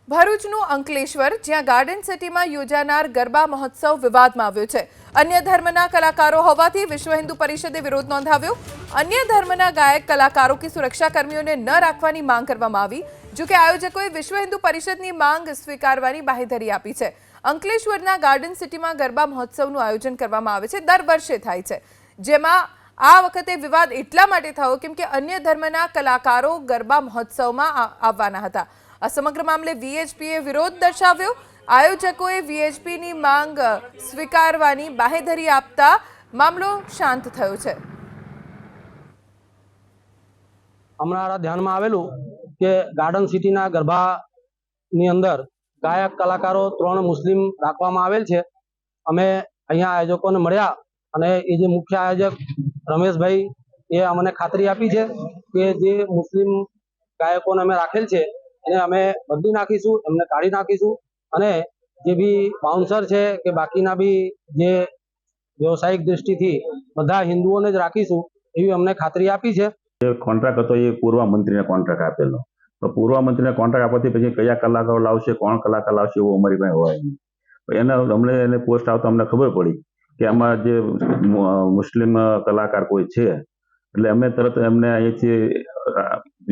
ભરૂચનું અંકલેશ્વર, જ્યાં ગાર્ડન સિટીમાં યોજાનાર ગરબા મહોત્સવ વિવાદમાં આવ્યો છે. અન્ય ધર્મના કલાકારો હોવાથી વિશ્વ હિન્દુ પરિષદે વિરોધ નોંધાવ્યો. અન્ય ધર્મના ગાયક કલાકારો કે સુરક્ષાકર્મીઓને ન રાખવાની માંગ કરવામાં આવી. જો કે આયોજકોએ વિશ્વ હિન્દુ પરિષદની માંગ સ્વીકારવાની બાહેધરી આપી છે. અંકલેશ્વરના ગાર્ડન સિટીમાં ગરબા મહોત્સવનું આયોજન કરવામાં આવે છે. દર વર્ષે થાય છે, જેમાં આ વખતે વિવાદ એટલા માટે થયો કેમ કે અન્ય ધર્મના કલાકારો ગરબા મહોત્સવમાં આવવાના હતા. આ સમગ્ર મામલે વીએચપીએ વિરોધ દર્શાવ્યો. આયોજકોએ વીએચપીની માંગ સ્વીકારવાની બાહેધરી આપતા મામલો શાંત થયો છે. અમારા ધ્યાનમાં આવેલું કે ગાર્ડન સિટીના ગરબાની અંદર ગાયક કલાકારો 3 મુસ્લિમ રાખવામાં આવેલ છે. અમે અહીંયા આયોજકોને મળ્યા અને એ જે મુખ્ય આયોજક રમેશભાઈ એ અમને ખાતરી આપી છે કે જે મુસ્લિમ ગાયકોને અમે રાખેલ છે એને અમે બદલી નાખીશું, એમને કાઢી નાખીશું અને જે બી બાઉન્સર છે કે બાકીના બી જે વ્યવસાયિક દ્રષ્ટિથી બધા હિન્દુઓને જ રાખીશું એવી અમને ખાતરી આપી છે. કોન્ટ્રાક્ટ હતો એ પૂર્વ મંત્રીને કોન્ટ્રાક્ટ આપેલો, તો પૂર્વ મંત્રીને કોન્ટ્રાક્ટ આપવાથી પછી કયા કલાકારો લાવશે, કોણ કલાકાર લાવશે એવું અમારી પાસે હોય નહીં. એને અમને એને પોસ્ટ આવતા અમને ખબર પડી કે આમાં જે મુસ્લિમ કલાકાર કોઈ છે, એટલે અમે તરત એમને અહીંથી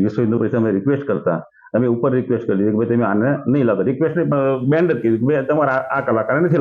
વિશ્વ હિન્દુ પરિષદ અમે રિક્વેસ્ટ કરતા અમે ઉપર રિક્વેસ્ટ કરી કે ભાઈ તમે આને નહીં લાવતા. રિક્વેસ્ટ બેન્ડ જ કીધું કે ભાઈ તમારે આ કલાકારને નથી